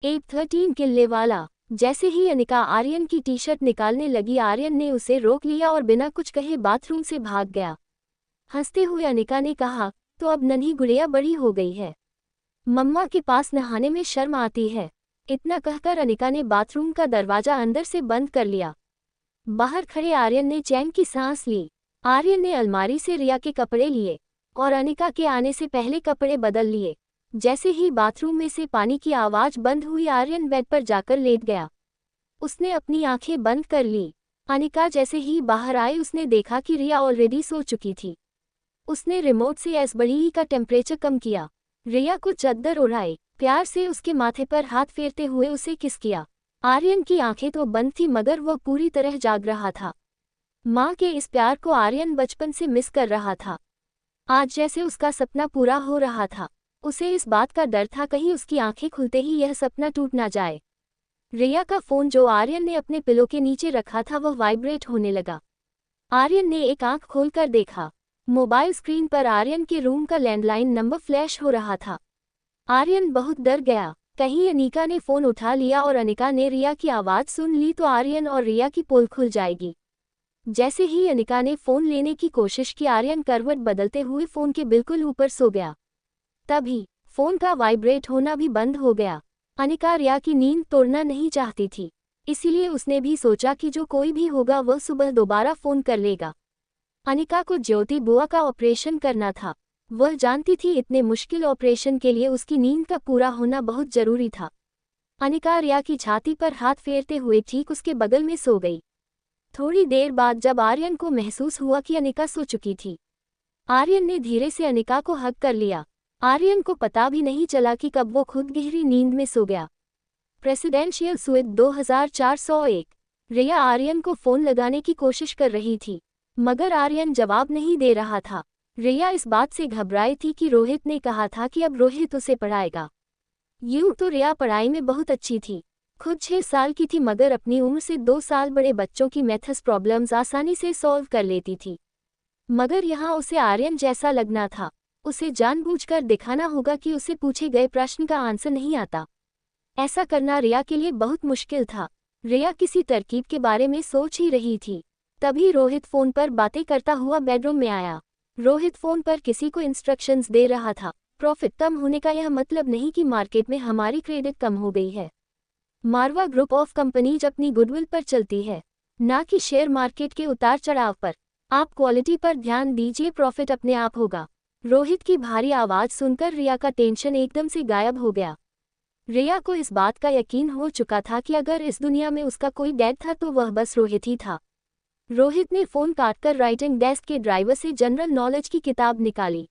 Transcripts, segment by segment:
एक 13 किल्ले वाला। जैसे ही अनिका आर्यन की टी शर्ट निकालने लगी, आर्यन ने उसे रोक लिया और बिना कुछ कहे बाथरूम से भाग गया। हंसते हुए अनिका ने कहा, तो अब नन्ही गुड़िया बड़ी हो गई है, मम्मा के पास नहाने में शर्म आती है। इतना कहकर अनिका ने बाथरूम का दरवाजा अंदर से बंद कर लिया। बाहर खड़े आर्यन ने चैन की सांस ली। आर्यन ने अलमारी से रिया के कपड़े लिए और अनिका के आने से पहले कपड़े बदल लिए। जैसे ही बाथरूम में से पानी की आवाज बंद हुई, आर्यन बेड पर जाकर लेट गया। उसने अपनी आंखें बंद कर ली। अनिका जैसे ही बाहर आई, उसने देखा कि रिया ऑलरेडी सो चुकी थी। उसने रिमोट से एसबड़ी का टेम्परेचर कम किया। रिया को चद्दर उड़ाई, प्यार से उसके माथे पर हाथ फेरते हुए उसे किस किया। आर्यन की आंखें तो बंद थी मगर वह पूरी तरह जाग रहा था। माँ के इस प्यार को आर्यन बचपन से मिस कर रहा था। आज जैसे उसका सपना पूरा हो रहा था। उसे इस बात का डर था कहीं उसकी आंखें खुलते ही यह सपना टूट ना जाए। रिया का फोन जो आर्यन ने अपने पिलो के नीचे रखा था वह वाइब्रेट होने लगा। आर्यन ने एक आंख खोलकर देखा। मोबाइल स्क्रीन पर आर्यन के रूम का लैंडलाइन नंबर फ्लैश हो रहा था। आर्यन बहुत डर गया, कहीं अनिका ने फोन उठा लिया और अनिका ने रिया की आवाज़ सुन ली तो आर्यन और रिया की पोल खुल जाएगी। जैसे ही अनिका ने फोन लेने की कोशिश की, आर्यन करवट बदलते हुए फोन के बिल्कुल ऊपर सो गया। तभी फोन का वाइब्रेट होना भी बंद हो गया। अनिका रिया की नींद तोड़ना नहीं चाहती थी, इसीलिए उसने भी सोचा कि जो कोई भी होगा वह सुबह दोबारा फोन कर लेगा। अनिका को ज्योति बुआ का ऑपरेशन करना था। वह जानती थी इतने मुश्किल ऑपरेशन के लिए उसकी नींद का पूरा होना बहुत जरूरी था। अनिका रिया की छाती पर हाथ फेरते हुए ठीक उसके बगल में सो गई। थोड़ी देर बाद जब आर्यन को महसूस हुआ कि अनिका सो चुकी थी, आर्यन ने धीरे से अनिका को हग कर लिया। आर्यन को पता भी नहीं चला कि कब वो खुद गहरी नींद में सो गया। Presidential suite 2401। रिया आर्यन को फोन लगाने की कोशिश कर रही थी मगर आर्यन जवाब नहीं दे रहा था। रिया इस बात से घबराई थी कि रोहित ने कहा था कि अब रोहित उसे पढ़ाएगा। यूं तो रिया पढ़ाई में बहुत अच्छी थी, खुद 6 साल की थी मगर अपनी उम्र से 2 साल बड़े बच्चों की मैथ्स प्रॉब्लम्स आसानी से सॉल्व कर लेती थी। मगर यहाँ उसे आर्यन जैसा लगना था। उसे जानबूझकर दिखाना होगा कि उसे पूछे गए प्रश्न का आंसर नहीं आता। ऐसा करना रिया के लिए बहुत मुश्किल था। रिया किसी तरकीब के बारे में सोच ही रही थी, तभी रोहित फोन पर बातें करता हुआ बेडरूम में आया। रोहित फोन पर किसी को इंस्ट्रक्शंस दे रहा था। प्रॉफिट कम होने का यह मतलब नहीं कि मार्केट में हमारी क्रेडिट कम हो गई है। मारवा ग्रुप ऑफ कंपनीज अपनी गुडविल पर चलती है, ना कि शेयर मार्केट के उतार चढ़ाव पर। आप क्वालिटी पर ध्यान दीजिए, प्रॉफिट अपने आप होगा। रोहित की भारी आवाज सुनकर रिया का टेंशन एकदम से गायब हो गया। रिया को इस बात का यकीन हो चुका था कि अगर इस दुनिया में उसका कोई डैड था तो वह बस रोहित ही था। रोहित ने फोन काटकर राइटिंग डेस्क के ड्राइवर से जनरल नॉलेज की किताब निकाली।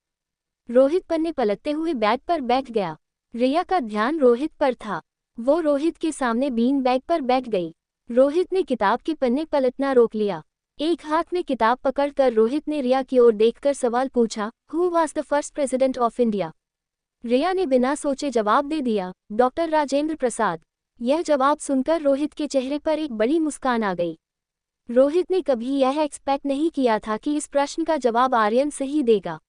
रोहित पन्ने पलटते हुए बैग पर बैठ गया। रिया का ध्यान रोहित पर था। वो रोहित के सामने बीन बैग पर बैठ गई। रोहित ने किताब के पन्ने पलटना रोक लिया। एक हाथ में किताब पकड़कर रोहित ने रिया की ओर देखकर सवाल पूछा, who was the first president of India? Riya ने बिना सोचे जवाब दे दिया, डॉक्टर राजेंद्र प्रसाद। यह जवाब सुनकर रोहित के चेहरे पर एक बड़ी मुस्कान आ गई। रोहित ने कभी यह एक्सपेक्ट नहीं किया था कि इस प्रश्न का जवाब आर्यन सही देगा,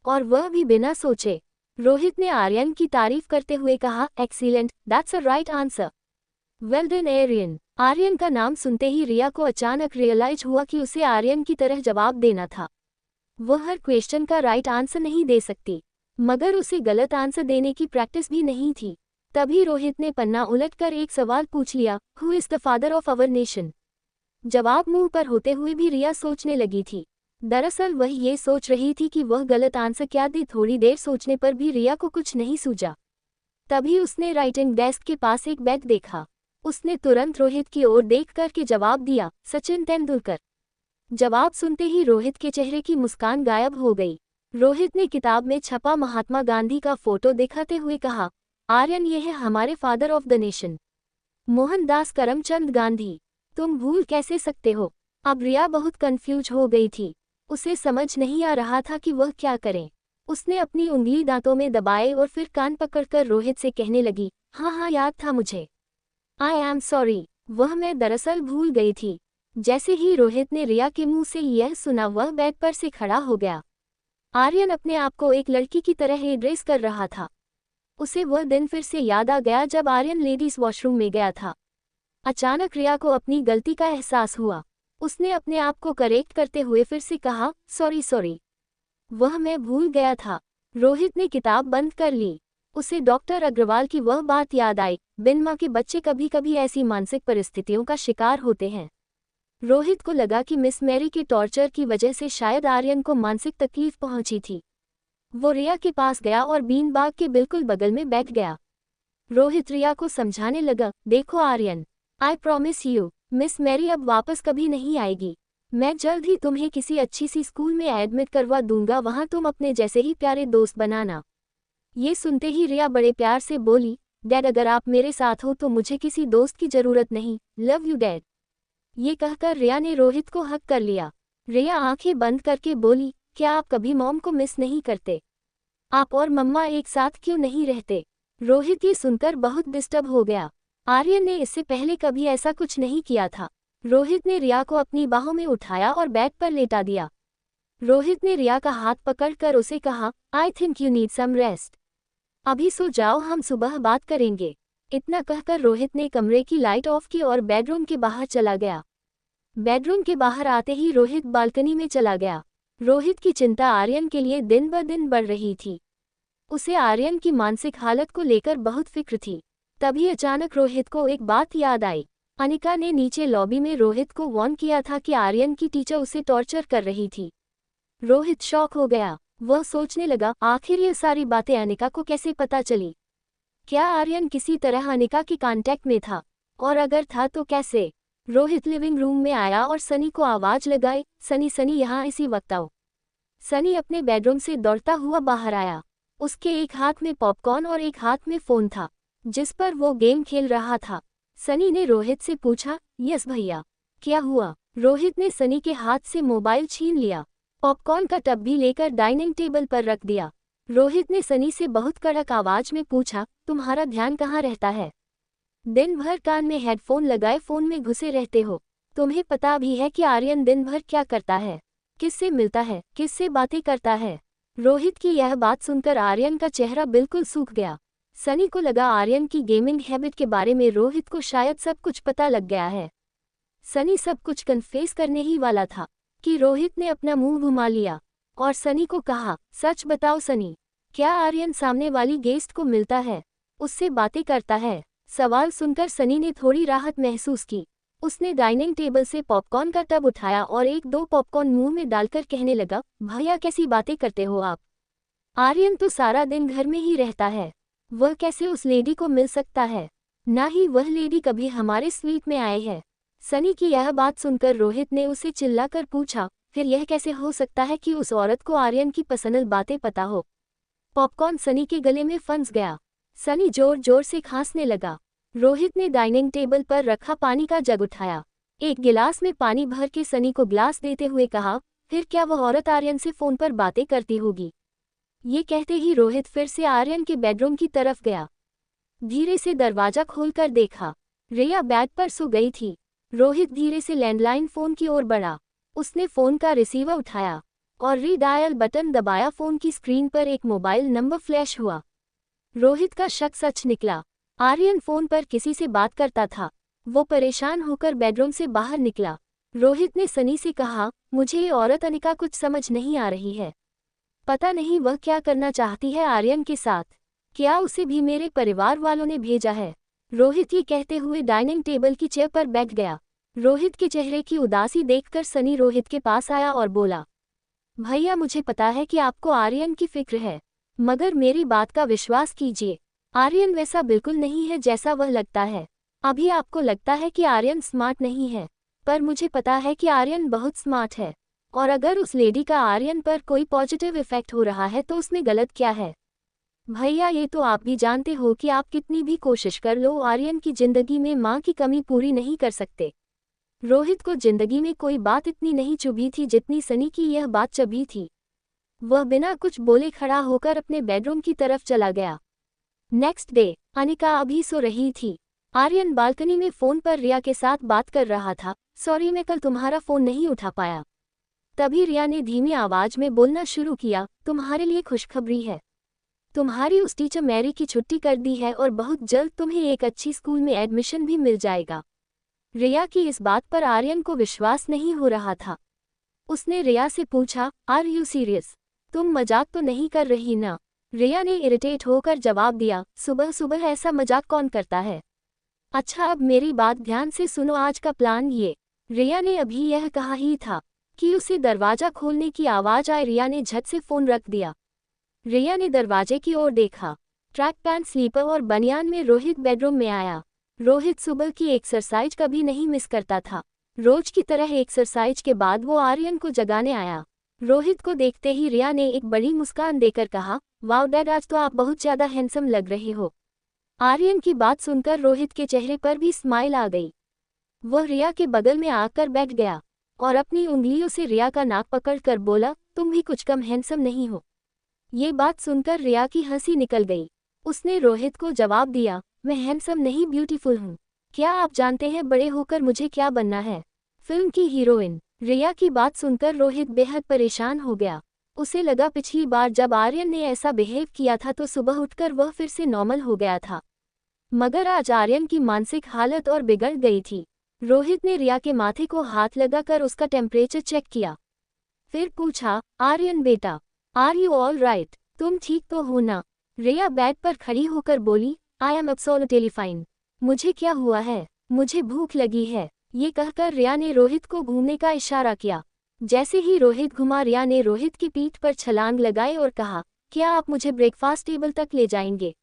और वह भी बिना सोचे। रोहित ने आर्यन की तारीफ करते हुए कहा, excellent, that's a right answer. Well done Aryan. Aryan का नाम सुनते ही रिया को अचानक रियलाइज हुआ कि उसे आर्यन की तरह जवाब देना था। वह हर क्वेश्चन का राइट आंसर नहीं दे सकती, मगर उसे गलत आंसर देने की प्रैक्टिस भी नहीं थी। तभी रोहित ने पन्ना उलटकर एक सवाल पूछ लिया, who is the father of our nation? जवाब मुंह पर होते हुए भी रिया सोचने लगी थी। दरअसल वह ये सोच रही थी कि वह गलत आंसर क्या दे। थोड़ी देर सोचने पर भी रिया को कुछ नहीं सूझा। तभी उसने राइटिंग डेस्क के पास एक बैग देखा। उसने तुरंत रोहित की ओर देख कर के जवाब दिया, सचिन तेंदुलकर। जवाब सुनते ही रोहित के चेहरे की मुस्कान गायब हो गई। रोहित ने किताब में छपा महात्मा गांधी का फोटो दिखाते हुए कहा, आर्यन, ये है हमारे father of the nation, Mohandas Karamchand Gandhi. तुम भूल कैसे सकते हो? अब रिया बहुत कंफ्यूज हो गई थी। उसे समझ नहीं आ रहा था कि वह क्या करे। उसने अपनी उंगली दांतों में दबाए और फिर कान पकड़कर रोहित से कहने लगी, हाँ हाँ, याद था मुझे। आई एम सॉरी, वह मैं दरअसल भूल गई थी। जैसे ही रोहित ने रिया के मुंह से यह सुना, वह बेड पर से खड़ा हो गया। आर्यन अपने आप को एक लड़की की तरह एड्रेस कर रहा था। उसे वह दिन फिर से याद आ गया जब आर्यन लेडीज वॉशरूम में गया था। अचानक रिया को अपनी गलती का एहसास हुआ। उसने अपने आप को करेक्ट करते हुए फिर से कहा, सॉरी, वह मैं भूल गया था। रोहित ने किताब बंद कर ली। उसे डॉक्टर अग्रवाल की वह बात याद आई, बिन माँ के बच्चे कभी कभी ऐसी मानसिक परिस्थितियों का शिकार होते हैं। रोहित को लगा कि मिस मैरी के टॉर्चर की वजह से शायद आर्यन को मानसिक तकलीफ पहुंची थी। वो रिया के पास गया और बीन बाग के बिल्कुल बगल में बैठ गया। रोहित रिया को समझाने लगा, देखो Aryan, I promise you, miss Mary अब वापस कभी नहीं आएगी। मैं जल्द ही तुम्हें किसी अच्छी सी स्कूल में एडमिट करवा दूंगा, वहां तुम अपने जैसे ही प्यारे दोस्त बनाना। ये सुनते ही रिया बड़े प्यार से बोली, डैड अगर आप मेरे साथ हो तो मुझे किसी दोस्त की जरूरत नहीं, लव यू डैड। ये कहकर रिया ने रोहित को हक कर लिया। रिया आंखें बंद करके बोली, क्या आप कभी मॉम को मिस नहीं करते? आप और मम्मा एक साथ क्यों नहीं रहते? रोहित ये सुनकर बहुत डिस्टर्ब हो गया। आर्यन ने इससे पहले कभी ऐसा कुछ नहीं किया था। रोहित ने रिया को अपनी बाहों में उठाया और बेड पर लेटा दिया। रोहित ने रिया का हाथ पकड़कर उसे कहा, I think you need some rest. अभी सो जाओ, हम सुबह बात करेंगे। इतना कहकर रोहित ने कमरे की लाइट ऑफ की और बेडरूम के बाहर चला गया। बेडरूम के बाहर आते ही रोहित बालकनी में चला गया। रोहित की चिंता आर्यन के लिए दिन ब दिन बढ़ रही थी। उसे आर्यन की मानसिक हालत को लेकर बहुत फिक्र थी। तभी अचानक रोहित को एक बात याद आई। अनिका ने नीचे लॉबी में रोहित को वार्न किया था कि आर्यन की टीचर उसे टॉर्चर कर रही थी। रोहित शॉक हो गया। वह सोचने लगा, आखिर ये सारी बातें अनिका को कैसे पता चली? क्या आर्यन किसी तरह अनिका के कांटेक्ट में था? और अगर था तो कैसे? रोहित लिविंग रूम में आया और सनी को आवाज लगाई, सनी यहाँ इसी वक्त आओ। सनी अपने बेडरूम से दौड़ता हुआ बाहर आया। उसके एक हाथ में पॉपकॉर्न और एक हाथ में फोन था, जिस पर वो गेम खेल रहा था। सनी ने रोहित से पूछा, यस भैया, क्या हुआ? रोहित ने सनी के हाथ से मोबाइल छीन लिया। पॉपकॉर्न का टब भी लेकर डाइनिंग टेबल पर रख दिया। रोहित ने सनी से बहुत कड़क आवाज में पूछा, तुम्हारा ध्यान कहाँ रहता है? दिन भर कान में हेडफोन लगाए फोन में घुसे रहते हो। तुम्हें पता भी है कि आर्यन दिन भर क्या करता है, किससे मिलता है, किससे बातें करता है? रोहित की यह बात सुनकर आर्यन का चेहरा बिल्कुल सूख गया। सनी को लगा आर्यन की गेमिंग हैबिट के बारे में रोहित को शायद सब कुछ पता लग गया है। सनी सब कुछ कन्फेस करने ही वाला था कि रोहित ने अपना मुंह घुमा लिया और सनी को कहा, सच बताओ सनी, क्या आर्यन सामने वाली गेस्ट को मिलता है, उससे बातें करता है? सवाल सुनकर सनी ने थोड़ी राहत महसूस की। उसने डाइनिंग टेबल से पॉपकॉर्न का टब उठाया और एक दो पॉपकॉर्न मुंह में डालकर कहने लगा, भैया कैसी बातें करते हो आप? आर्यन तो सारा दिन घर में ही रहता है, वह कैसे उस लेडी को मिल सकता है? ना ही वह लेडी कभी हमारे स्वीट में आए है। सनी की यह बात सुनकर रोहित ने उसे चिल्लाकर पूछा, फिर यह कैसे हो सकता है कि उस औरत को आर्यन की पर्सनल बातें पता हो? पॉपकॉर्न सनी के गले में फंस गया। सनी जोर जोर से खांसने लगा। रोहित ने डाइनिंग टेबल पर रखा पानी का जग उठाया, एक गिलास में पानी भर के सनी को गिलास देते हुए कहा, फिर क्या वह औरत आर्यन से फोन पर बातें करती होगी? ये कहते ही रोहित फिर से आर्यन के बेडरूम की तरफ गया। धीरे से दरवाजा खोलकर देखा, रिया बेड पर सो गई थी। रोहित धीरे से लैंडलाइन फोन की ओर बढ़ा। उसने फोन का रिसीवर उठाया और रीडायल बटन दबाया। फोन की स्क्रीन पर एक मोबाइल नंबर फ्लैश हुआ। रोहित का शक सच निकला। आर्यन फोन पर किसी से बात करता था। वो परेशान होकर बेडरूम से बाहर निकला। रोहित ने सनी से कहा, मुझे ये औरत अनिका कुछ समझ नहीं आ रही है। पता नहीं वह क्या करना चाहती है आर्यन के साथ। क्या उसे भी मेरे परिवार वालों ने भेजा है? रोहित ये कहते हुए डाइनिंग टेबल की चेयर पर बैठ गया। रोहित के चेहरे की उदासी देखकर सनी रोहित के पास आया और बोला, भैया मुझे पता है कि आपको आर्यन की फिक्र है, मगर मेरी बात का विश्वास कीजिए, आर्यन वैसा बिल्कुल नहीं है जैसा वह लगता है। अभी आपको लगता है कि आर्यन स्मार्ट नहीं है, पर मुझे पता है कि आर्यन बहुत स्मार्ट है। और अगर उस लेडी का आर्यन पर कोई पॉजिटिव इफेक्ट हो रहा है तो उसमें गलत क्या है? भैया ये तो आप भी जानते हो कि आप कितनी भी कोशिश कर लो आर्यन की जिंदगी में माँ की कमी पूरी नहीं कर सकते। रोहित को जिंदगी में कोई बात इतनी नहीं चुभी थी जितनी सनी की यह बात चुभी थी। वह बिना कुछ बोले खड़ा होकर अपने बेडरूम की तरफ चला गया। नेक्स्ट डे, अनिका अभी सो रही थी। आर्यन बालकनी में फोन पर रिया के साथ बात कर रहा था। सॉरी मैं कल तुम्हारा फोन नहीं उठा पाया। तभी रिया ने धीमी आवाज में बोलना शुरू किया, तुम्हारे लिए खुशखबरी है। तुम्हारी उस टीचर मैरी की छुट्टी कर दी है और बहुत जल्द तुम्हें एक अच्छी स्कूल में एडमिशन भी मिल जाएगा। रिया की इस बात पर आर्यन को विश्वास नहीं हो रहा था। उसने रिया से पूछा, आर यू सीरियस? तुम मजाक तो नहीं कर रही ना? रिया ने इरिटेट होकर जवाब दिया, सुबह सुबह ऐसा मजाक कौन करता है? अच्छा अब मेरी बात ध्यान से सुनो, आज का प्लान ये। रिया ने अभी यह कहा ही था कि उसे दरवाजा खोलने की आवाज आई। रिया ने झट से फोन रख दिया। रिया ने दरवाजे की ओर देखा। ट्रैक पैंट, स्लीपर और बनियान में रोहित बेडरूम में आया। रोहित सुबह की एक्सरसाइज कभी नहीं मिस करता था। रोज की तरह एक्सरसाइज के बाद वो आर्यन को जगाने आया। रोहित को देखते ही रिया ने एक बड़ी मुस्कान देकर कहा, वाओ डैड, आज तो आप बहुत ज्यादा हैंडसम लग रहे हो। आर्यन की बात सुनकर रोहित के चेहरे पर भी स्माइल आ गई। वह रिया के बगल में आकर बैठ गया और अपनी उंगलियों से रिया का नाक पकड़कर बोला, तुम भी कुछ कम हैंडसम नहीं हो। ये बात सुनकर रिया की हंसी निकल गई। उसने रोहित को जवाब दिया, मैं हैंडसम नहीं ब्यूटीफुल हूँ। क्या आप जानते हैं बड़े होकर मुझे क्या बनना है? फिल्म की हीरोइन। रिया की बात सुनकर रोहित बेहद परेशान हो गया। उसे लगा पिछली बार जब आर्यन ने ऐसा बिहेव किया था तो सुबह उठकर वह फिर से नॉर्मल हो गया था, मगर आज आर्यन की मानसिक हालत और बिगड़ गई थी। रोहित ने रिया के माथे को हाथ लगाकर उसका टेम्परेचर चेक किया। फिर पूछा, आर्यन बेटा, आर यू ऑल राइट? तुम ठीक तो हो ना? रिया बेड पर खड़ी होकर बोली, आई एम एब्सोल्युटली फाइन। मुझे क्या हुआ है? मुझे भूख लगी है। ये कहकर रिया ने रोहित को घूमने का इशारा किया। जैसे ही रोहित घुमा, रिया ने रोहित की पीठ पर छलांग लगाई और कहा, क्या आप मुझे ब्रेकफास्ट टेबल तक ले जाएंगे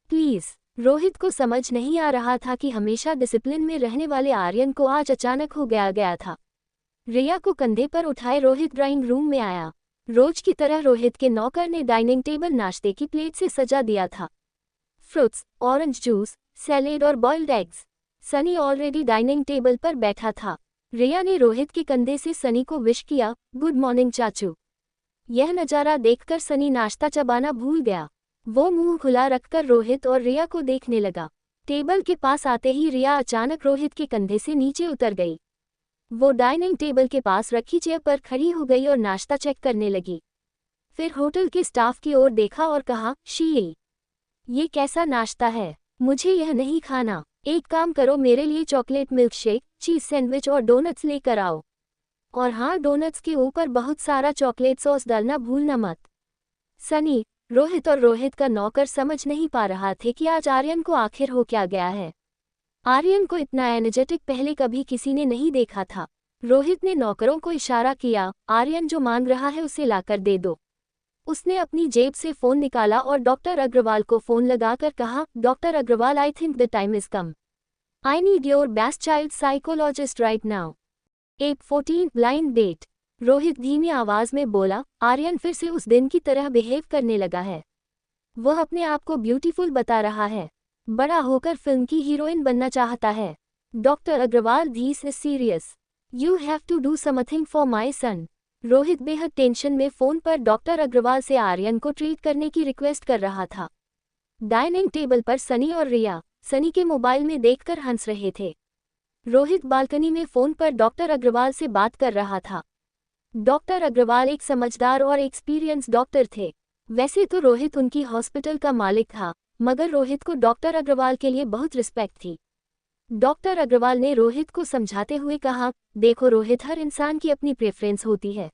प्लीज? रोहित को समझ नहीं आ रहा था कि हमेशा डिसिप्लिन में रहने वाले आर्यन को आज अचानक हो गया था। रिया को कंधे पर उठाए रोहित ड्राइंग रूम में आया। रोज की तरह रोहित के नौकर ने डाइनिंग टेबल नाश्ते की प्लेट से सजा दिया था। फ्रूट्स, ऑरेंज जूस, सैलेड और boiled eggs. Sunny already dining table पर बैठा था। रिया ने रोहित के कंधे से सनी को विश किया, गुड मॉर्निंग चाचू। यह नज़ारा देखकर सनी नाश्ता चबाना भूल गया। वो मुंह खुला रखकर रोहित और रिया को देखने लगा। टेबल के पास आते ही रिया अचानक रोहित के कंधे से नीचे उतर गई। वो डाइनिंग टेबल के पास रखी चेयर पर खड़ी हो गई और नाश्ता चेक करने लगी। फिर होटल के स्टाफ की ओर देखा और कहा, शी, ये कैसा नाश्ता है? मुझे यह नहीं खाना। एक काम करो, मेरे लिए chocolate milk shake, cheese sandwich और डोनट्स लेकर आओ। और हाँ, डोनट्स के ऊपर बहुत सारा चॉकलेट सॉस डालना भूलना मत। सनी, रोहित और रोहित का नौकर समझ नहीं पा रहा थे कि आज आर्यन को आखिर हो क्या गया है। आर्यन को इतना एनर्जेटिक पहले कभी किसी ने नहीं देखा था। रोहित ने नौकरों को इशारा किया, आर्यन जो मांग रहा है उसे लाकर दे दो। उसने अपनी जेब से फोन निकाला और डॉक्टर अग्रवाल को फोन लगाकर कहा, doctor Agarwal, I think the time is come. I need your best child psychologist right now. 8:14 blind date. Rohit धीमी आवाज में बोला, आर्यन फिर से उस दिन की तरह बिहेव करने लगा है। वह अपने आप को ब्यूटीफुल बता रहा है, बड़ा होकर फिल्म की हीरोइन बनना चाहता है। Doctor Agarwal, this is serious. You have to do something for my son. Rohit बेहद टेंशन में फोन पर डॉक्टर अग्रवाल से आर्यन को ट्रीट करने की रिक्वेस्ट कर रहा था। डाइनिंग टेबल पर सनी और रिया सनी के मोबाइल में देखकर हंस रहे थे। रोहित बालकनी में फोन पर डॉक्टर अग्रवाल से बात कर रहा था। डॉक्टर अग्रवाल एक समझदार और एक्सपीरियंस डॉक्टर थे। वैसे तो रोहित उनकी हॉस्पिटल का मालिक था, मगर रोहित को डॉक्टर अग्रवाल के लिए बहुत रिस्पेक्ट थी। डॉक्टर अग्रवाल ने रोहित को समझाते हुए कहा, देखो रोहित, हर इंसान की अपनी प्रेफरेंस होती है।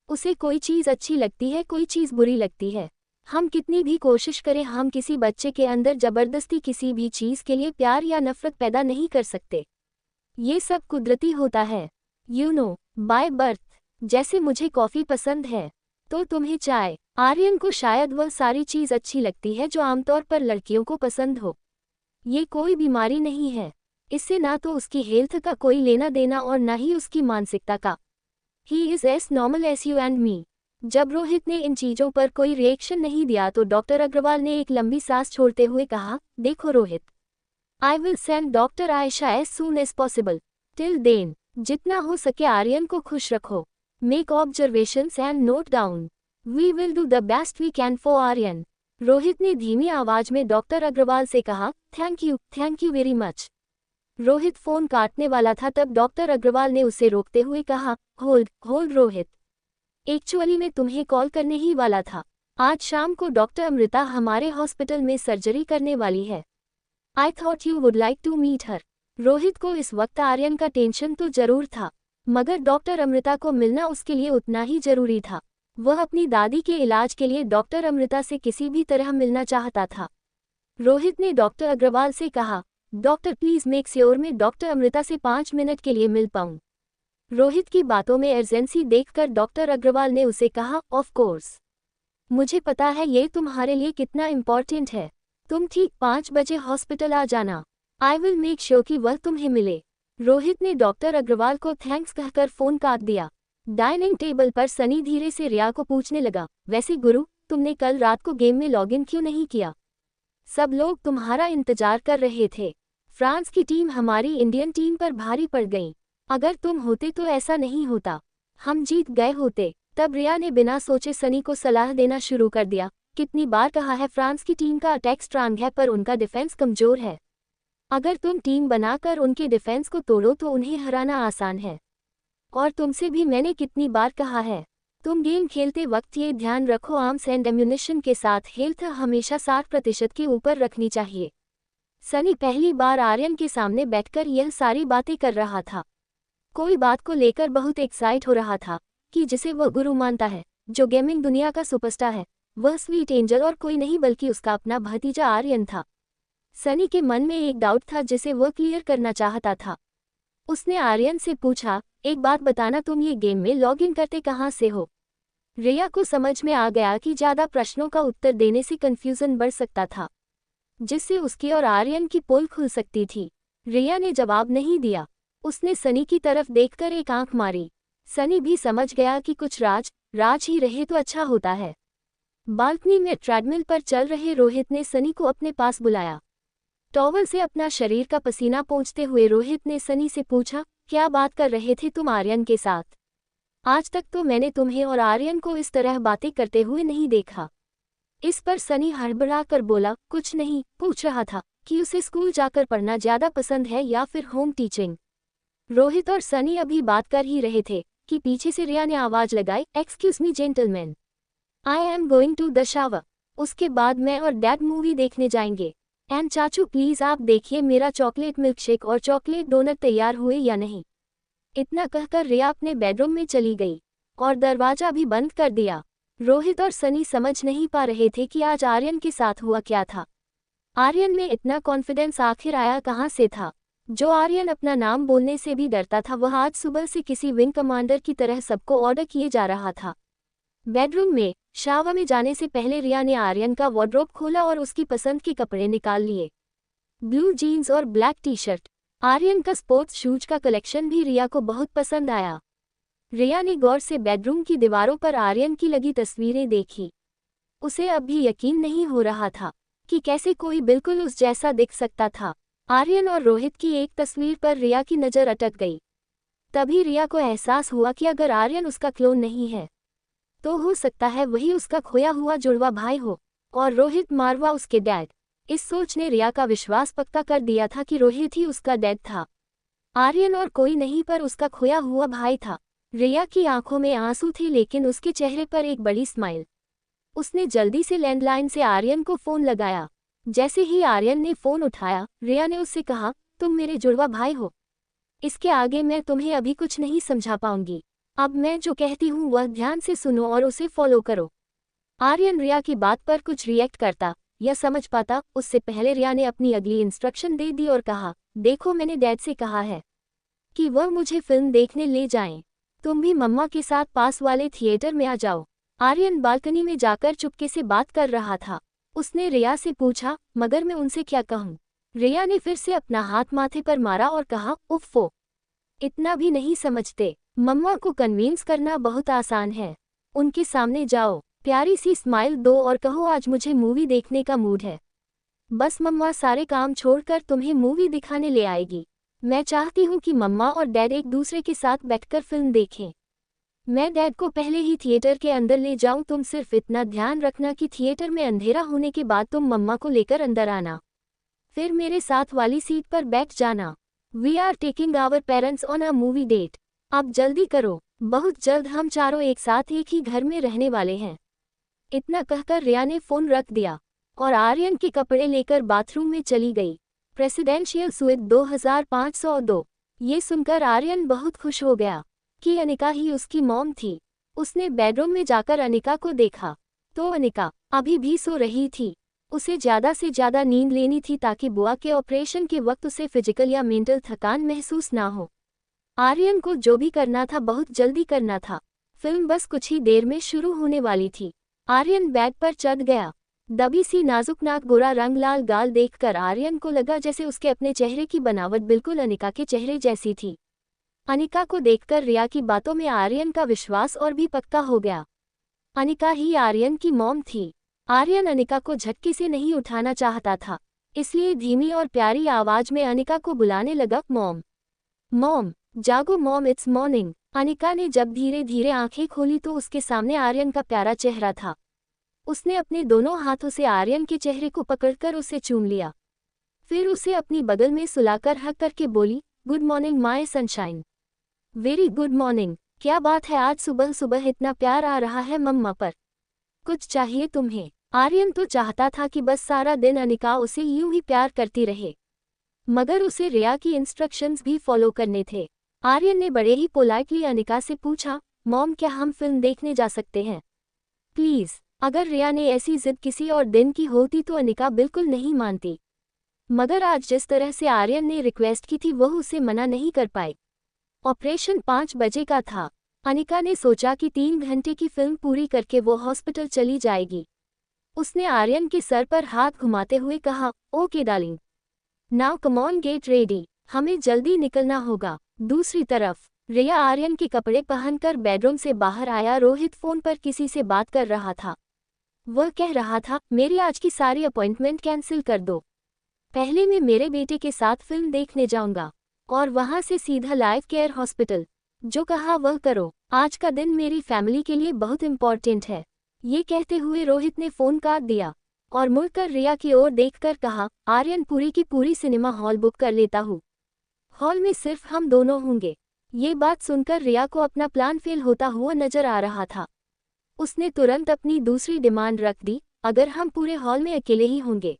उसे कोई चीज़ अच्छी लगती है, कोई चीज़ बुरी लगती है। हम कितनी भी कोशिश करें, हम किसी बच्चे के अंदर जबरदस्ती किसी भी चीज़ के लिए प्यार या नफरत पैदा नहीं कर सकते। ये सब कुदरती होता है, यू नो, बाय बर्थ। जैसे मुझे कॉफ़ी पसंद है तो तुम्हें चाय। आर्यन को शायद वह सारी चीज़ अच्छी लगती है जो आमतौर पर लड़कियों को पसंद हो। ये कोई बीमारी नहीं है। इससे ना तो उसकी हेल्थ का कोई लेना देना और ना ही उसकी मानसिकता का। He is S normal S U and me. जब रोहित ने इन चीज़ों पर कोई रिएक्शन नहीं दिया तो डॉक्टर अग्रवाल ने एक लंबी सांस छोड़ते हुए कहा, देखो Rohit, I will send doctor Ayesha as soon as possible. Till then, जितना हो सके आर्यन को खुश रखो। Make observations and note down. We will do the best we can for Aryan. Rohit ने धीमी आवाज में डॉक्टर अग्रवाल से कहा, thank you very much. Rohit phone काटने वाला था तब डॉक्टर अग्रवाल ने उसे रोकते हुए कहा, होल्ड रोहित, एक्चुअली मैं तुम्हें कॉल करने ही वाला था। आज शाम को डॉक्टर अमृता हमारे हॉस्पिटल में सर्जरी करने वाली है। I thought you would like to meet her. Rohit को इस वक्त आर्यन का टेंशन तो जरूर था, मगर डॉक्टर अमृता को मिलना उसके लिए उतना ही जरूरी था। वह अपनी दादी के इलाज के लिए डॉक्टर अमृता से किसी भी तरह मिलना चाहता था। रोहित ने डॉक्टर अग्रवाल से कहा, डॉक्टर प्लीज मेक श्योर मैं डॉक्टर अमृता से 5 मिनट के लिए मिल पाऊं। रोहित की बातों में अर्जेंसी देखकर डॉक्टर अग्रवाल ने उसे कहा, ऑफ कोर्स, मुझे पता है ये तुम्हारे लिए कितना इम्पोर्टेंट है। तुम ठीक 5 बजे हॉस्पिटल आ जाना। आई विल मेक श्योर कि वह तुम्हें मिले। रोहित ने डॉक्टर अग्रवाल को थैंक्स कहकर फोन काट दिया। डाइनिंग टेबल पर सनी धीरे से रिया को पूछने लगा, वैसे गुरु, तुमने कल रात को गेम में लॉगिन क्यों नहीं किया? सब लोग तुम्हारा इंतजार कर रहे थे। फ्रांस की टीम हमारी इंडियन टीम पर भारी पड़ गई। अगर तुम होते तो ऐसा नहीं होता, हम जीत गए होते। तब रिया ने बिना सोचे सनी को सलाह देना शुरू कर दिया, कितनी बार कहा है फ्रांस की टीम का अटैक स्ट्रांग है पर उनका डिफेंस कमजोर है। अगर तुम टीम बनाकर उनके डिफेंस को तोड़ो तो उन्हें हराना आसान है। और तुमसे भी मैंने कितनी बार कहा है, तुम गेम खेलते वक्त ये ध्यान रखो, आर्म्स एंड एम्यूनिशन के साथ हेल्थ हमेशा 60% के ऊपर रखनी चाहिए। सनी पहली बार आर्यन के सामने बैठकर यह सारी बातें कर रहा था। कोई बात को लेकर बहुत एक्साइट हो रहा था कि जिसे वह गुरु मानता है, जो गेमिंग दुनिया का सुपरस्टार है, वह स्वीट एंजल और कोई नहीं बल्कि उसका अपना भतीजा आर्यन था। सनी के मन में एक डाउट था जिसे वह क्लियर करना चाहता था। उसने आर्यन से पूछा, एक बात बताना, तुम ये गेम में लॉगिन करते कहाँ से हो? रिया को समझ में आ गया कि ज़्यादा प्रश्नों का उत्तर देने से कंफ्यूजन बढ़ सकता था, जिससे उसकी और आर्यन की पोल खुल सकती थी। रिया ने जवाब नहीं दिया। उसने सनी की तरफ देखकर एक आंख मारी। सनी भी समझ गया कि कुछ राज ही रहे तो अच्छा होता है। बालकनी में ट्रेडमिल पर चल रहे रोहित ने सनी को अपने पास बुलाया। टॉवल से अपना शरीर का पसीना पोंछते हुए रोहित ने सनी से पूछा, क्या बात कर रहे थे तुम आर्यन के साथ? आज तक तो मैंने तुम्हें और आर्यन को इस तरह बातें करते हुए नहीं देखा। इस पर सनी हड़बड़ा कर बोला, कुछ नहीं, पूछ रहा था कि उसे स्कूल जाकर पढ़ना ज्यादा पसंद है या फिर होम टीचिंग। रोहित और सनी अभी बात कर ही रहे थे कि पीछे से रिया ने आवाज लगाई, excuse me gentleman, I am going to the shower. उसके बाद मैं और डैड मूवी देखने जाएंगे। एंड चाचू प्लीज आप देखिए मेरा चॉकलेट मिल्कशेक और चॉकलेट डोनट तैयार हुए या नहीं। इतना कहकर रिया अपने बेडरूम में चली गई और दरवाजा भी बंद कर दिया। रोहित और सनी समझ नहीं पा रहे थे कि आज आर्यन के साथ हुआ क्या था। आर्यन में इतना कॉन्फिडेंस आखिर आया कहाँ से था? जो आर्यन अपना नाम बोलने से भी डरता था, वह आज सुबह से किसी विंग कमांडर की तरह सबको ऑर्डर किए जा रहा था। बेडरूम में शावर में जाने से पहले रिया ने आर्यन का वार्डरोब खोला और उसकी पसंद के कपड़े निकाल लिए। ब्लू जीन्स और ब्लैक टी शर्ट। आर्यन का स्पोर्ट्स शूज का कलेक्शन भी रिया को बहुत पसंद आया। रिया ने गौर से बेडरूम की दीवारों पर आर्यन की लगी तस्वीरें देखी। उसे अब भी यकीन नहीं हो रहा था कि कैसे कोई बिल्कुल उस जैसा दिख सकता था। आर्यन और रोहित की एक तस्वीर पर रिया की नज़र अटक गई। तभी रिया को एहसास हुआ कि अगर आर्यन उसका क्लोन नहीं है तो हो सकता है वही उसका खोया हुआ जुड़वा भाई हो और रोहित मारवा उसके डैड। इस सोच ने रिया का विश्वास पक्का कर दिया था कि रोहित ही उसका डैड था। आर्यन और कोई नहीं पर उसका खोया हुआ भाई था। रिया की आंखों में आंसू थे लेकिन उसके चेहरे पर एक बड़ी स्माइल। उसने जल्दी से लैंडलाइन से आर्यन को फोन लगाया। जैसे ही आर्यन ने फोन उठाया, रिया ने उससे कहा, तुम मेरे जुड़वा भाई हो। इसके आगे मैं तुम्हें अभी कुछ नहीं समझा पाऊंगी। अब मैं जो कहती हूँ वह ध्यान से सुनो और उसे फॉलो करो। आर्यन रिया की बात पर कुछ रिएक्ट करता या समझ पाता उससे पहले रिया ने अपनी अगली इंस्ट्रक्शन दे दी और कहा, देखो मैंने डैड से कहा है कि वह मुझे फिल्म देखने ले जाएं। तुम भी मम्मा के साथ पास वाले थिएटर में आ जाओ। आर्यन बालकनी में जाकर चुपके से बात कर रहा था। उसने रिया से पूछा, मगर मैं उनसे क्या कहूँ? रिया ने फिर से अपना हाथ माथे पर मारा और कहा, उफ़्फ़ो, इतना भी नहीं समझते। मम्मा को कन्विंस करना बहुत आसान है। उनके सामने जाओ, प्यारी सी स्माइल दो और कहो आज मुझे मूवी देखने का मूड है। बस मम्मा सारे काम छोड़कर तुम्हें मूवी दिखाने ले आएगी। मैं चाहती हूँ कि मम्मा और डैड एक दूसरे के साथ बैठकर फिल्म देखें। मैं डैड को पहले ही थिएटर के अंदर ले जाऊं। तुम सिर्फ इतना ध्यान रखना कि थिएटर में अंधेरा होने के बाद तुम मम्मा को लेकर अंदर आना, फिर मेरे साथ वाली सीट पर बैठ जाना। We are taking our parents on a movie date. अब जल्दी करो, बहुत जल्द हम चारों एक साथ एक ही घर में रहने वाले हैं। इतना कहकर रिया ने फोन रख दिया और आर्यन के कपड़े लेकर बाथरूम में चली गई। Presidential suite 2502। ये सुनकर आर्यन बहुत खुश हो गया कि अनिका ही उसकी मॉम थी। उसने बेडरूम में जाकर अनिका को देखा तो अनिका अभी भी सो रही थी। उसे ज़्यादा से ज़्यादा नींद लेनी थी ताकि बुआ के ऑपरेशन के वक्त उसे फिजिकल या मेंटल थकान महसूस ना हो। आर्यन को जो भी करना था बहुत जल्दी करना था। फिल्म बस कुछ ही देर में शुरू होने वाली थी। आर्यन बेड पर चढ़ गया। दबी सी नाजुक नाक, गोरा रंग, लाल गाल देखकर आर्यन को लगा जैसे उसके अपने चेहरे की बनावट बिल्कुल अनिका के चेहरे जैसी थी। अनिका को देखकर रिया की बातों में आर्यन का विश्वास और भी पक्का हो गया। अनिका ही आर्यन की मॉम थी। आर्यन अनिका को झटके से नहीं उठाना चाहता था, इसलिए धीमी और प्यारी आवाज में अनिका को बुलाने लगा, मॉम मॉम जागो मॉम, इट्स मॉर्निंग। अनिका ने जब धीरे धीरे आंखें खोली तो उसके सामने आर्यन का प्यारा चेहरा था। उसने अपने दोनों हाथों से आर्यन के चेहरे को पकड़कर उसे चूम लिया। फिर उसे अपनी बगल में सुलाकर हक करके बोली, good morning my sunshine. Very good morning. क्या बात है, आज सुबह सुबह इतना प्यार आ रहा है मम्मा पर? कुछ चाहिए तुम्हें? आर्यन तो चाहता था कि बस सारा दिन अनिका उसे यूं ही प्यार करती रहे, मगर उसे रिया की इंस्ट्रक्शंस भी फॉलो करने थे। आर्यन ने बड़े ही पोलाइटली अनिका से पूछा, मॉम क्या हम फिल्म देखने जा सकते हैं प्लीज? अगर रिया ने ऐसी जिद किसी और दिन की होती तो अनिका बिल्कुल नहीं मानती, मगर आज जिस तरह से आर्यन ने रिक्वेस्ट की थी वह उसे मना नहीं कर पाई। ऑपरेशन 5 बजे का था। अनिका ने सोचा कि 3 घंटे की फिल्म पूरी करके वो हॉस्पिटल चली जाएगी। उसने आर्यन के सर पर हाथ घुमाते हुए कहा, okay darling, now come on get ready, हमें जल्दी निकलना होगा। दूसरी तरफ रिया आर्यन के कपड़े पहनकर बेडरूम से बाहर आया। रोहित फोन पर किसी से बात कर रहा था। वह कह रहा था, मेरी आज की सारी अपॉइंटमेंट कैंसिल कर दो, पहले मैं मेरे बेटे के साथ फिल्म देखने जाऊंगा और वहां से सीधा लाइफ केयर हॉस्पिटल। जो कहा वह करो, आज का दिन मेरी फैमिली के लिए बहुत इंपॉर्टेंट है। ये कहते हुए रोहित ने फोन काट दिया और मुड़कर रिया की ओर देखकर कहा, आर्यन पूरी की पूरी सिनेमा हॉल बुक कर लेता हूँ, हॉल में सिर्फ हम दोनों होंगे। ये बात सुनकर रिया को अपना प्लान फेल होता हुआ नजर आ रहा था। उसने तुरंत अपनी दूसरी डिमांड रख दी, अगर हम पूरे हॉल में अकेले ही होंगे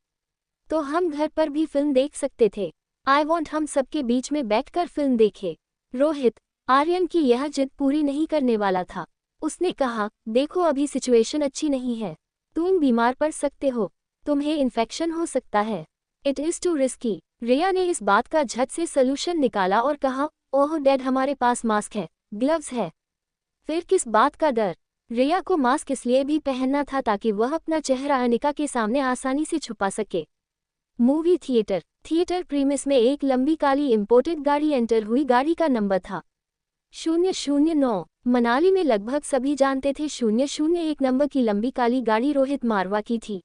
तो हम घर पर भी फिल्म देख सकते थे। आई वॉन्ट हम सबके बीच में बैठकर फिल्म देखे। रोहित आर्यन की यह जिद पूरी नहीं करने वाला था। उसने कहा, देखो अभी सिचुएशन अच्छी नहीं है, तुम बीमार पड़ सकते हो, तुम्हें इन्फेक्शन हो सकता है, इट इज टू रिस्की। रिया ने इस बात का झट से सलूशन निकाला और कहा, ओह डैड, हमारे पास मास्क है, ग्लव्स है, फिर किस बात का डर? रिया को मास्क इसलिए भी पहनना था ताकि वह अपना चेहरा अनिका के सामने आसानी से छुपा सके। मूवी थिएटर प्रीमिस में एक लंबी काली इंपोर्टेड गाड़ी एंटर हुई। गाड़ी का नंबर था 009। मनाली में लगभग सभी जानते थे 001 नंबर की लंबी काली गाड़ी रोहित मारवा की थी।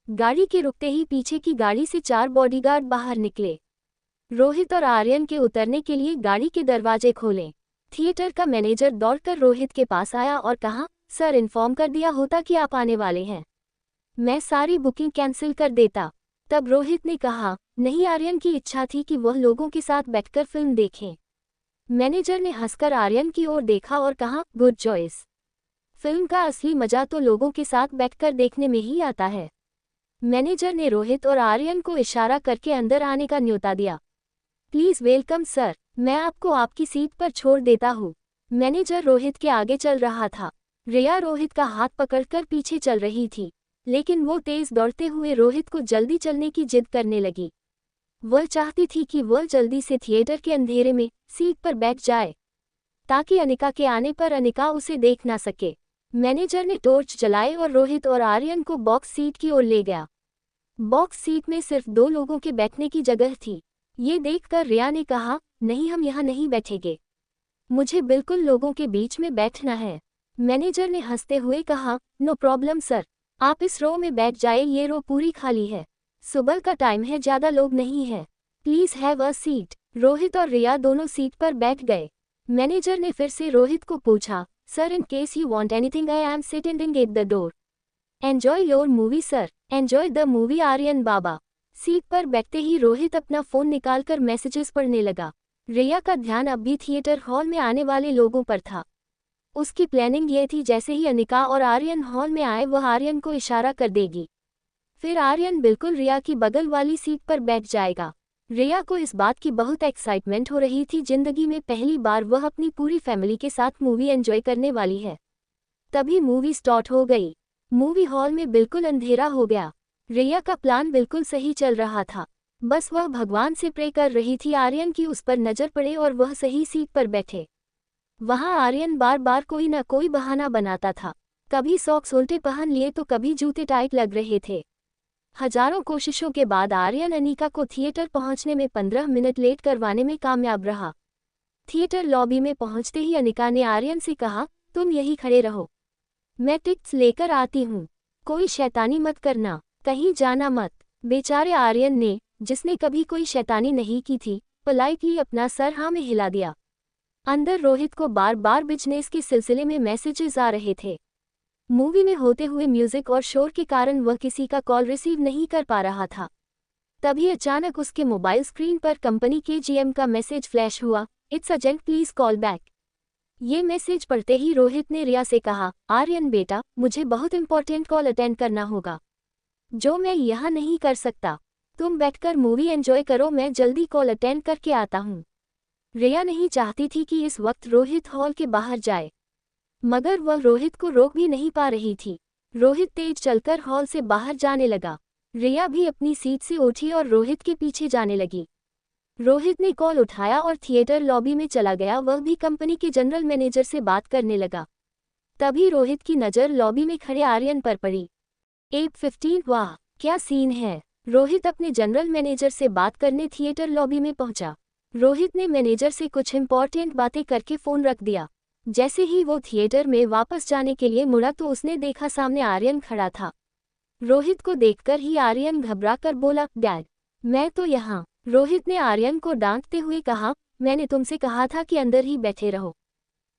गाड़ी के रुकते ही पीछे की गाड़ी से 4 बॉडीगार्ड बाहर निकले। रोहित और आर्यन के उतरने के लिए गाड़ी के दरवाजे खोले। थिएटर का मैनेजर दौड़कर रोहित के पास आया और कहा, सर इन्फॉर्म कर दिया होता कि आप आने वाले हैं, मैं सारी बुकिंग कैंसिल कर देता। तब रोहित ने कहा, नहीं, आर्यन की इच्छा थी कि वह लोगों के साथ बैठकर फिल्म देखें। मैनेजर ने हंसकर आर्यन की ओर देखा और कहा, गुड चॉइस, फिल्म का असली मजा तो लोगों के साथ बैठकर देखने में ही आता है। मैनेजर ने रोहित और आर्यन को इशारा करके अंदर आने का न्योता दिया। प्लीज वेलकम सर, मैं आपको आपकी सीट पर छोड़ देता हूँ। मैनेजर रोहित के आगे चल रहा था। रिया रोहित का हाथ पकड़कर पीछे चल रही थी, लेकिन वो तेज दौड़ते हुए रोहित को जल्दी चलने की जिद करने लगी। वह चाहती थी कि वह जल्दी से थिएटर के अंधेरे में सीट पर बैठ जाए ताकि अनिका के आने पर अनिका उसे देख ना सके। मैनेजर ने टॉर्च जलाए और रोहित और आर्यन को बॉक्स सीट की ओर ले गया। बॉक्स सीट में सिर्फ 2 लोगों के बैठने की जगह थी। ये देखकर रिया ने कहा, नहीं, हम यहाँ नहीं बैठेंगे, मुझे बिल्कुल लोगों के बीच में बैठना है। मैनेजर ने हंसते हुए कहा, नो प्रॉब्लम सर, आप इस रो में बैठ जाए, ये रो पूरी खाली है, सुबह का टाइम है, ज़्यादा लोग नहीं है, please have a seat. Rohit और रिया दोनों सीट पर बैठ गए। मैनेजर ने फिर से रोहित को पूछा, sir in case you want anything I am sitting at the door, enjoy your movie sir, enjoy the movie Aryan baba. Seat पर बैठते ही रोहित अपना फ़ोन निकालकर मैसेजेस पढ़ने लगा। रिया का ध्यान अब भी थिएटर हॉल में आने वाले लोगों पर था। उसकी प्लानिंग ये थी जैसे ही अनिका और आर्यन हॉल में आए वह आर्यन को इशारा कर देगी। फिर आर्यन बिल्कुल रिया की बगल वाली सीट पर बैठ जाएगा। रिया को इस बात की बहुत एक्साइटमेंट हो रही थी, जिंदगी में पहली बार वह अपनी पूरी फैमिली के साथ मूवी एंजॉय करने वाली है। तभी मूवी स्टार्ट हो गई। मूवी हॉल में बिल्कुल अंधेरा हो गया। रिया का प्लान बिल्कुल सही चल रहा था, बस वह भगवान से प्रे कर रही थी आर्यन की उस पर नजर पड़े और वह सही सीट पर बैठे। वहां आर्यन बार बार कोई न कोई बहाना बनाता था, कभी सॉक्स उल्टे पहन लिए तो कभी जूते टाइट लग रहे थे। हजारों कोशिशों के बाद आर्यन अनिका को थिएटर पहुंचने में 15 मिनट लेट करवाने में कामयाब रहा। थिएटर लॉबी में पहुंचते ही अनिका ने आर्यन से कहा, तुम यहीं खड़े रहो, मैं टिकट्स लेकर आती हूँ, कोई शैतानी मत करना, कहीं जाना मत। बेचारे आर्यन ने, जिसने कभी कोई शैतानी नहीं की थी, पोलाइटली अपना सर हाँ में हिला दिया। अंदर रोहित को बार बार बिजनेस के सिलसिले में मैसेजेस आ रहे थे। मूवी में होते हुए म्यूजिक और शोर के कारण वह किसी का कॉल रिसीव नहीं कर पा रहा था। तभी अचानक उसके मोबाइल स्क्रीन पर कंपनी के जीएम का मैसेज फ्लैश हुआ, it's urgent please call back. ये मैसेज पढ़ते ही रोहित ने रिया से कहा, आर्यन बेटा, मुझे बहुत इंपॉर्टेंट कॉल अटेंड करना होगा, जो मैं यहाँ नहीं कर सकता। तुम बैठकर मूवी एंजॉय करो, मैं जल्दी कॉल अटेंड करके आता हूँ। रिया नहीं चाहती थी कि इस वक्त रोहित हॉल के बाहर जाए, मगर वह रोहित को रोक भी नहीं पा रही थी। रोहित तेज चलकर हॉल से बाहर जाने लगा। रिया भी अपनी सीट से उठी और रोहित के पीछे जाने लगी। रोहित ने कॉल उठाया और थिएटर लॉबी में चला गया, वह भी कंपनी के जनरल मैनेजर से बात करने लगा। तभी रोहित की नज़र लॉबी में खड़े आर्यन पर पड़ी। 8:15 वाह क्या सीन है। रोहित अपने जनरल मैनेजर से बात करने थिएटर लॉबी में पहुंचा। रोहित ने मैनेजर से कुछ इंपॉर्टेंट बातें करके फ़ोन रख दिया। जैसे ही वो थिएटर में वापस जाने के लिए मुड़ा तो उसने देखा सामने आर्यन खड़ा था। रोहित को देखकर ही आर्यन घबराकर बोला, डैड, मैं तो यहाँ। रोहित ने आर्यन को डांटते हुए कहा, मैंने तुमसे कहा था कि अंदर ही बैठे रहो,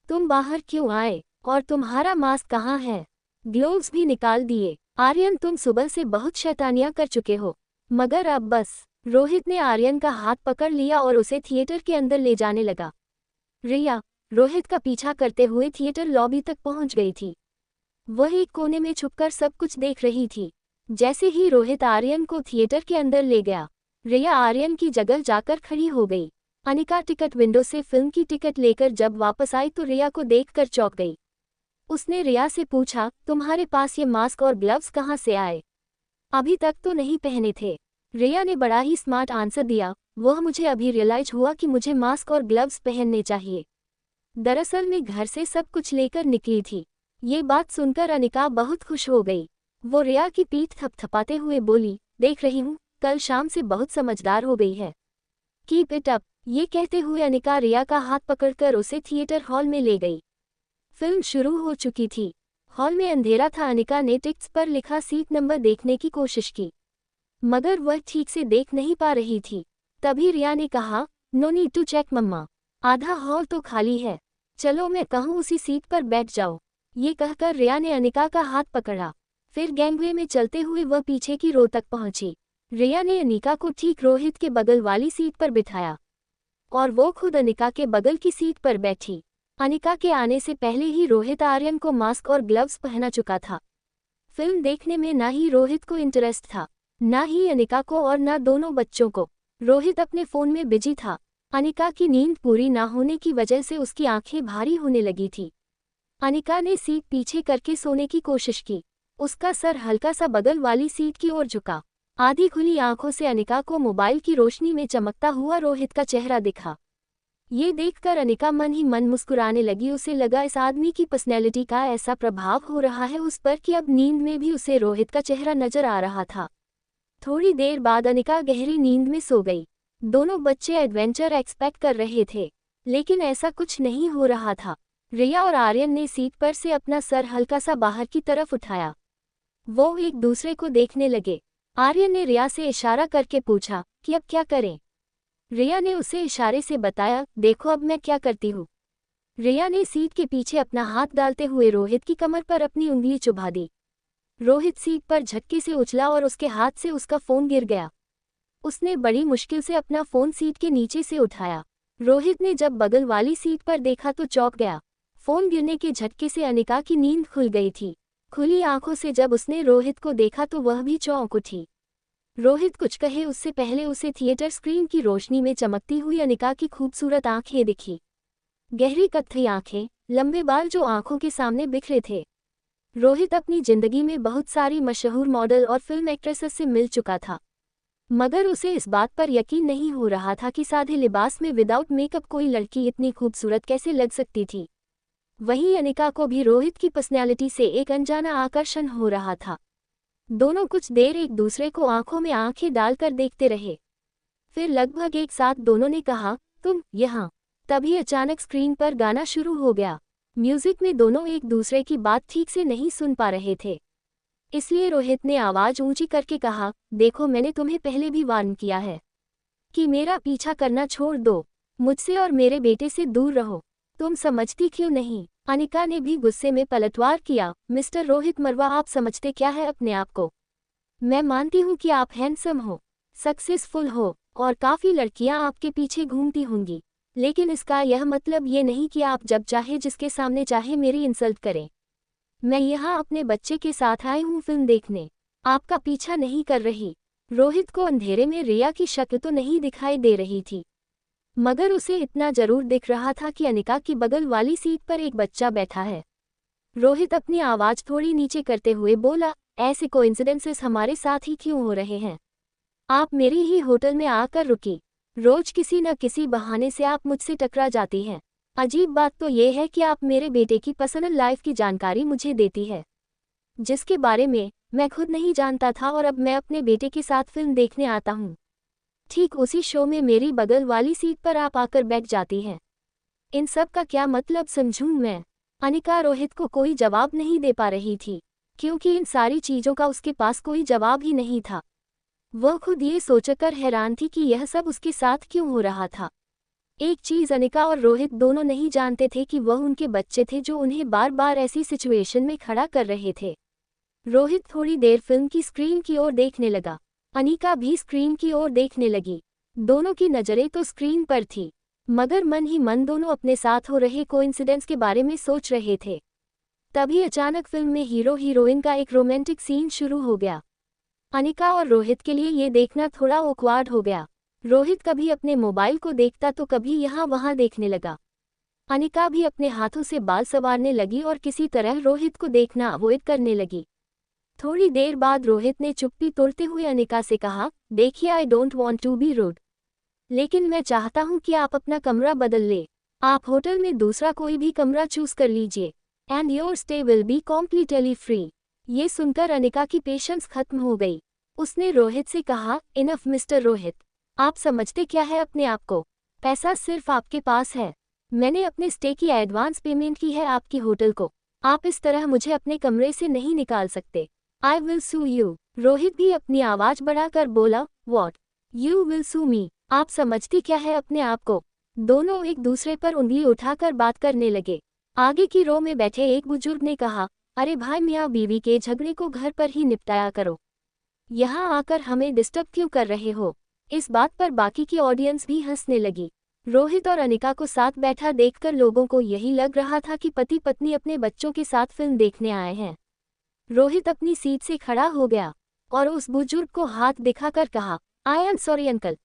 तुम बाहर क्यों आए? और तुम्हारा मास्क कहाँ है? ग्लोव्स भी निकाल दिए। आर्यन, तुम सुबह से बहुत शैतानियां कर चुके हो, मगर अब बस। रोहित ने आर्यन का हाथ पकड़ लिया और उसे थिएटर के अंदर ले जाने लगा। रिया रोहित का पीछा करते हुए थिएटर लॉबी तक पहुंच गई थी। वह एक कोने में छुपकर सब कुछ देख रही थी। जैसे ही रोहित आर्यन को थिएटर के अंदर ले गया, रिया आर्यन की जगह जाकर खड़ी हो गई। अनिका टिकट विंडो से फिल्म की टिकट लेकर जब वापस आई तो रिया को देखकर चौंक गई। उसने रिया से पूछा, तुम्हारे पास ये मास्क और ग्लव्स कहाँ से आए? अभी तक तो नहीं पहने थे। रिया ने बड़ा ही स्मार्ट आंसर दिया, वह मुझे अभी रियलाइज हुआ कि मुझे मास्क और ग्लव्स पहनने चाहिए। दरअसल मैं घर से सब कुछ लेकर निकली थी। ये बात सुनकर अनिका बहुत खुश हो गई। वो रिया की पीठ थपथपाते हुए बोली, देख रही हूँ कल शाम से बहुत समझदार हो गई है, कीप इट अप। ये कहते हुए अनिका रिया का हाथ पकड़कर उसे थिएटर हॉल में ले गई। फिल्म शुरू हो चुकी थी। हॉल में अंधेरा था। अनिका ने टिकट्स पर लिखा सीट नंबर देखने की कोशिश की, मगर वह ठीक से देख नहीं पा रही थी। तभी रिया ने कहा, नो नीड टू चेक मम्मा, आधा हॉल तो खाली है, चलो मैं कहूँ उसी सीट पर बैठ जाओ। ये कहकर रिया ने अनिका का हाथ पकड़ा। फिर गैंगवे में चलते हुए वह पीछे की रो तक पहुंची। रिया ने अनिका को ठीक रोहित के बगल वाली सीट पर बिठाया और वो खुद अनिका के बगल की सीट पर बैठी। अनिका के आने से पहले ही रोहित आर्यन को मास्क और ग्लव्स पहना चुका था। फिल्म देखने में ना ही रोहित को इंटरेस्ट था, ना ही अनिका को और ना दोनों बच्चों को। रोहित अपने फ़ोन में बिजी था। अनिका की नींद पूरी ना होने की वजह से उसकी आंखें भारी होने लगी थी। अनिका ने सीट पीछे करके सोने की कोशिश की। उसका सर हल्का सा बगल वाली सीट की ओर झुका। आधी खुली आंखों से अनिका को मोबाइल की रोशनी में चमकता हुआ रोहित का चेहरा दिखा। ये देखकर अनिका मन ही मन मुस्कुराने लगी। उसे लगा इस आदमी की पर्सनैलिटी का ऐसा प्रभाव हो रहा है उस पर कि अब नींद में भी उसे रोहित का चेहरा नजर आ रहा था। थोड़ी देर बाद अनिका गहरी नींद में सो गई। दोनों बच्चे एडवेंचर एक्सपेक्ट कर रहे थे, लेकिन ऐसा कुछ नहीं हो रहा था। रिया और आर्यन ने सीट पर से अपना सर हल्का सा बाहर की तरफ उठाया। वो एक दूसरे को देखने लगे। आर्यन ने रिया से इशारा करके पूछा कि अब क्या करें। रिया ने उसे इशारे से बताया, देखो अब मैं क्या करती हूँ। रिया ने सीट के पीछे अपना हाथ डालते हुए रोहित की कमर पर अपनी उंगली चुभा दी। रोहित सीट पर झटके से उछला और उसके हाथ से उसका फ़ोन गिर गया। उसने बड़ी मुश्किल से अपना फ़ोन सीट के नीचे से उठाया। रोहित ने जब बगल वाली सीट पर देखा तो चौंक गया। फोन गिरने के झटके से अनिका की नींद खुल गई थी। खुली आंखों से जब उसने रोहित को देखा तो वह भी चौंक उठी। रोहित कुछ कहे उससे पहले उसे थिएटर स्क्रीन की रोशनी में चमकती हुई अनिका की खूबसूरत आंखें दिखी। गहरी कत्थई आंखें, लंबे बाल जो आंखों के सामने बिखरे थे। रोहित अपनी जिंदगी में बहुत सारी मशहूर मॉडल और फिल्म एक्ट्रेसेस से मिल चुका था, मगर उसे इस बात पर यकीन नहीं हो रहा था कि सादे लिबास में विदाउट मेकअप कोई लड़की इतनी खूबसूरत कैसे लग सकती थी। वहीं अनिका को भी रोहित की पर्सनैलिटी से एक अनजाना आकर्षण हो रहा था। दोनों कुछ देर एक दूसरे को आंखों में आंखें डालकर देखते रहे। फिर लगभग एक साथ दोनों ने कहा, तुम यहाँ। तभी अचानक स्क्रीन पर गाना शुरू हो गया। म्यूजिक में दोनों एक दूसरे की बात ठीक से नहीं सुन पा रहे थे, इसलिए रोहित ने आवाज ऊंची करके कहा, देखो मैंने तुम्हें पहले भी वार्न किया है कि मेरा पीछा करना छोड़ दो, मुझसे और मेरे बेटे से दूर रहो। तुम समझती क्यों नहीं? अनिका ने भी गुस्से में पलटवार किया, मिस्टर रोहित मरवा, आप समझते क्या है अपने आप को? मैं मानती हूँ कि आप हैंडसम हो, सक्सेसफुल हो और काफ़ी लड़कियाँ आपके पीछे घूमती होंगी, लेकिन इसका यह मतलब ये नहीं कि आप जब चाहे जिसके सामने चाहे मेरी इंसल्ट करें। मैं यहाँ अपने बच्चे के साथ आई हूँ फिल्म देखने, आपका पीछा नहीं कर रही। रोहित को अंधेरे में रिया की शक्ल तो नहीं दिखाई दे रही थी, मगर उसे इतना जरूर दिख रहा था कि अनिका की बगल वाली सीट पर एक बच्चा बैठा है। रोहित अपनी आवाज थोड़ी नीचे करते हुए बोला, ऐसे कोइंसिडेंसेस हमारे साथ ही क्यों हो रहे हैं? आप मेरी ही होटल में आकर रुकी, रोज किसी न किसी बहाने से आप मुझसे टकरा जाती हैं। अजीब बात तो ये है कि आप मेरे बेटे की पर्सनल लाइफ की जानकारी मुझे देती है, जिसके बारे में मैं खुद नहीं जानता था, और अब मैं अपने बेटे के साथ फिल्म देखने आता हूँ। ठीक उसी शो में मेरी बगल वाली सीट पर आप आकर बैठ जाती हैं। इन सब का क्या मतलब समझूं मैं? अनिका रोहित को कोई जवाब नहीं दे पा रही थी, क्योंकि इन सारी चीज़ों का उसके पास कोई जवाब ही नहीं था। वह खुद ये सोचकर हैरान थी कि यह सब उसके साथ क्यों हो रहा था। एक चीज़ अनिका और रोहित दोनों नहीं जानते थे कि वह उनके बच्चे थे जो उन्हें बार बार ऐसी सिचुएशन में खड़ा कर रहे थे। रोहित थोड़ी देर फिल्म की स्क्रीन की ओर देखने लगा, अनिका भी स्क्रीन की ओर देखने लगी। दोनों की नज़रें तो स्क्रीन पर थी, मगर मन ही मन दोनों अपने साथ हो रहे कोइंसिडेंस के बारे में सोच रहे थे। तभी अचानक फिल्म में हीरो हीरोइन का एक रोमांटिक सीन शुरू हो गया। अनिका और रोहित के लिए ये देखना थोड़ा ऑकवर्ड हो गया। रोहित कभी अपने मोबाइल को देखता तो कभी यहाँ वहाँ देखने लगा। अनिका भी अपने हाथों से बाल संवारने लगी और किसी तरह रोहित को देखना अवॉइड करने लगी। थोड़ी देर बाद रोहित ने चुप्पी तोड़ते हुए अनिका से कहा, देखिए I don't want to be rude, लेकिन मैं चाहता हूँ कि आप अपना कमरा बदल ले। आप होटल में दूसरा कोई भी कमरा चूज कर लीजिए, and your stay will be completely free. ये सुनकर अनिका की पेशेंस खत्म हो गई। उसने रोहित से कहा, इनफ मिस्टर रोहित, आप समझते क्या है अपने आप को? पैसा सिर्फ आपके पास है, मैंने अपने स्टे की एडवांस पेमेंट की है आपकी होटल को। आप इस तरह मुझे अपने कमरे से नहीं निकाल सकते। I will sue you. Rohit भी अपनी आवाज बढ़ाकर बोला, what? You will sue me? आप समझती क्या है अपने आप को? दोनों एक दूसरे पर उंगली उठाकर बात करने लगे। आगे की रो में बैठे एक बुजुर्ग ने कहा, अरे भाई, मियाँ बीवी के झगड़े को घर पर ही निपटाया करो, यहाँ आकर हमें डिस्टर्ब क्यों कर रहे हो? इस बात पर बाकी की ऑडियंस भी हंसने लगी। रोहित और अनिका को साथ बैठा देखकर लोगों को यही लग रहा था कि पति पत्नी अपने बच्चों के साथ फिल्म देखने आए हैं। रोहित अपनी सीट से खड़ा हो गया और उस बुजुर्ग को हाथ दिखाकर कहा, I am sorry uncle,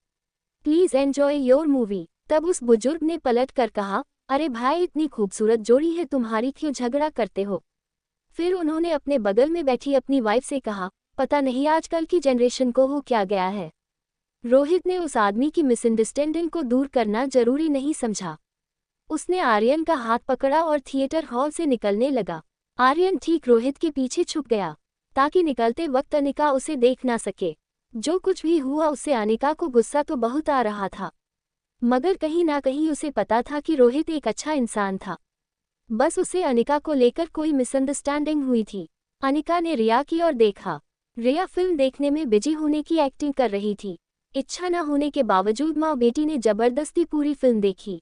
please enjoy your movie. तब उस बुजुर्ग ने पलट कर कहा, अरे भाई, इतनी खूबसूरत जोड़ी है तुम्हारी, क्यों झगड़ा करते हो? फिर उन्होंने अपने बगल में बैठी अपनी वाइफ से कहा, पता नहीं आजकल की जनरेशन को हो क्या गया है। रोहित ने उस आदमी की मिसअंडरस्टैंडिंग को दूर करना जरूरी नहीं समझा। उसने आर्यन का हाथ पकड़ा और थिएटर हॉल से निकलने लगा। आर्यन ठीक रोहित के पीछे छुप गया ताकि निकलते वक्त अनिका उसे देख ना सके। जो कुछ भी हुआ उससे अनिका को गुस्सा तो बहुत आ रहा था, मगर कहीं ना कहीं उसे पता था कि रोहित एक अच्छा इंसान था। बस उसे अनिका को लेकर कोई मिसअंडरस्टैंडिंग हुई थी। अनिका ने रिया की ओर देखा। रिया फिल्म देखने में बिजी होने की एक्टिंग कर रही थी। इच्छा न होने के बावजूद माँ बेटी ने जबरदस्ती पूरी फिल्म देखी।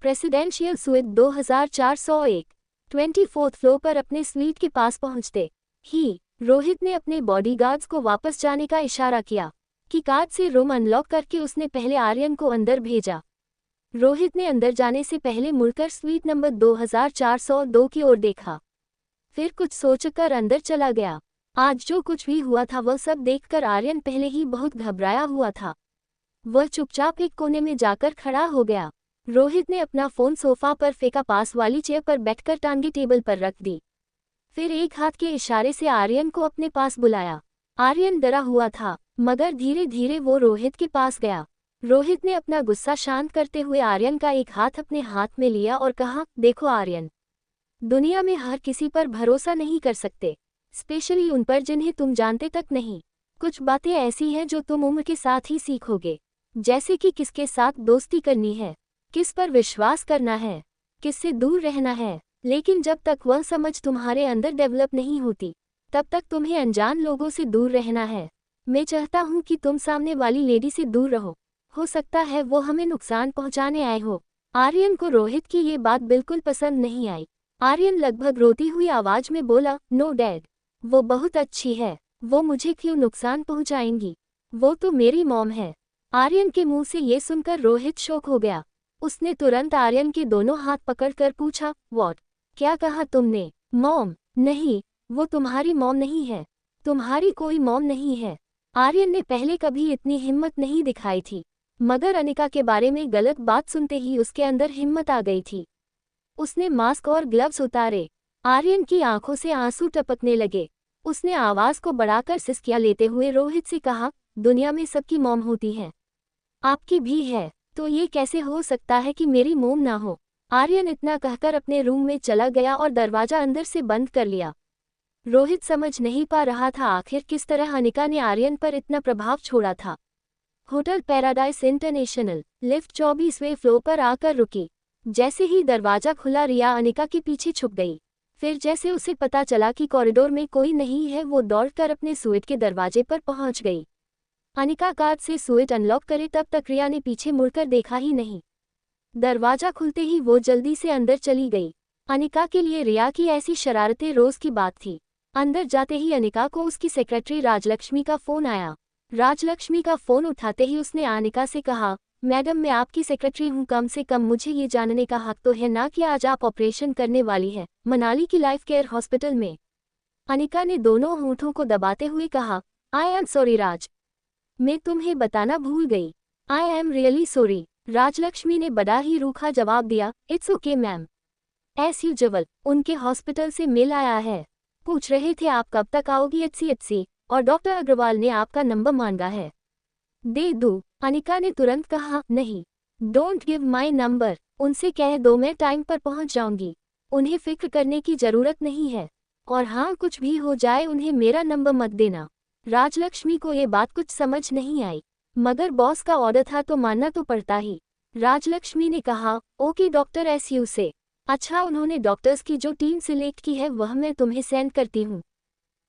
प्रेसिडेंशियल स्वीट 2401 24th फ्लोर पर अपने स्वीट के पास पहुंचते ही रोहित ने अपने बॉडीगार्ड्स को वापस जाने का इशारा किया कि कार्ड से रूम अनलॉक करके उसने पहले आर्यन को अंदर भेजा। रोहित ने अंदर जाने से पहले मुड़कर स्वीट नंबर 2402 की ओर देखा। फिर कुछ सोचकर अंदर चला गया। आज जो कुछ भी हुआ था वह सब देखकर आर्यन पहले ही बहुत घबराया हुआ था। वह चुपचाप एक कोने में जाकर खड़ा हो गया। रोहित ने अपना फोन सोफा पर फेंका, पास वाली चेयर पर बैठकर टांगे टेबल पर रख दी। फिर एक हाथ के इशारे से आर्यन को अपने पास बुलाया। आर्यन डरा हुआ था, मगर धीरे धीरे वो रोहित के पास गया। रोहित ने अपना गुस्सा शांत करते हुए आर्यन का एक हाथ अपने हाथ में लिया और कहा, देखो आर्यन, दुनिया में हर किसी पर भरोसा नहीं कर सकते, स्पेशली उन पर जिन्हें तुम जानते तक नहीं। कुछ बातें ऐसी हैं जो तुम उम्र के साथ ही सीखोगे, जैसे कि किसके साथ दोस्ती करनी है, किस पर विश्वास करना है, किससे दूर रहना है। लेकिन जब तक वह समझ तुम्हारे अंदर डेवलप नहीं होती, तब तक तुम्हें अनजान लोगों से दूर रहना है। मैं चाहता हूँ कि तुम सामने वाली लेडी से दूर रहो। हो सकता है वो हमें नुकसान पहुँचाने आए हो। आर्यन को रोहित की ये बात बिल्कुल पसंद नहीं आई। आर्यन लगभग रोती हुई आवाज में बोला, नो डैड, वो बहुत अच्छी है, वो मुझे क्यों नुकसान पहुँचाएंगी, वो तो मेरी मॉम है। आर्यन के मुंह से ये सुनकर रोहित शॉक हो गया। उसने तुरंत आर्यन के दोनों हाथ पकड़कर पूछा, व्हाट, क्या कहा तुमने? मॉम? नहीं, वो तुम्हारी मॉम नहीं है, तुम्हारी कोई मॉम नहीं है। आर्यन ने पहले कभी इतनी हिम्मत नहीं दिखाई थी, मगर अनिका के बारे में गलत बात सुनते ही उसके अंदर हिम्मत आ गई थी। उसने मास्क और ग्लव्स उतारे। आर्यन की आंखों से आंसू टपकने लगे। उसने आवाज को बढ़ाकर सिसकियां लेते हुए रोहित से कहा, दुनिया में सबकी मॉम होती है, आपकी भी है, तो ये कैसे हो सकता है कि मेरी मॉम ना हो? आर्यन इतना कहकर अपने रूम में चला गया और दरवाजा अंदर से बंद कर लिया। रोहित समझ नहीं पा रहा था आखिर किस तरह अनिका ने आर्यन पर इतना प्रभाव छोड़ा था। होटल पैराडाइस इंटरनेशनल लिफ्ट 24वें फ्लोर पर आकर रुकी। जैसे ही दरवाजा खुला, रिया अनिका के पीछे छुप गई। फिर जैसे उसे पता चला कि कॉरिडोर में कोई नहीं है, वो दौड़कर अपने सूट के दरवाजे पर पहुंच गई। अनिका कार्ड से सूट अनलॉक करे तब तक रिया ने पीछे मुड़कर देखा ही नहीं। दरवाजा खुलते ही वो जल्दी से अंदर चली गई। अनिका के लिए रिया की ऐसी शरारतें रोज की बात थी। अंदर जाते ही अनिका को उसकी सेक्रेटरी राजलक्ष्मी का फोन आया। राजलक्ष्मी का फोन उठाते ही उसने अनिका से कहा, मैडम, मैं आपकी सेक्रेटरी हूँ, कम से कम मुझे ये जानने का हक तो है ना कि आज आप ऑपरेशन करने वाली हैं मनाली की लाइफ केयर हॉस्पिटल में। अनिका ने दोनों होठों को दबाते हुए कहा, आई एम सॉरी राज, मैं तुम्हें बताना भूल गई, I am really sorry. Rajalakshmi ने बड़ा ही रूखा जवाब दिया, it's okay ma'am, as usual. उनके हॉस्पिटल से मेल आया है, पूछ रहे थे आप कब तक आओगी एचसीएचसी, और डॉक्टर अग्रवाल ने आपका नंबर मांगा है, दे दूं? अनिका ने तुरंत कहा, नहीं, डोंट गिव माई नंबर, उनसे कह दो मैं टाइम पर पहुंच जाऊंगी, उन्हें फिक्र करने की जरूरत नहीं है, और हाँ, कुछ भी हो जाए उन्हें मेरा नंबर मत देना। राजलक्ष्मी को ये बात कुछ समझ नहीं आई, मगर बॉस का ऑर्डर था तो मानना तो पड़ता ही। राजलक्ष्मी ने कहा, ओके डॉक्टर, एस यू से। अच्छा, उन्होंने डॉक्टर्स की जो टीम सिलेक्ट की है वह मैं तुम्हें सेंड करती हूँ।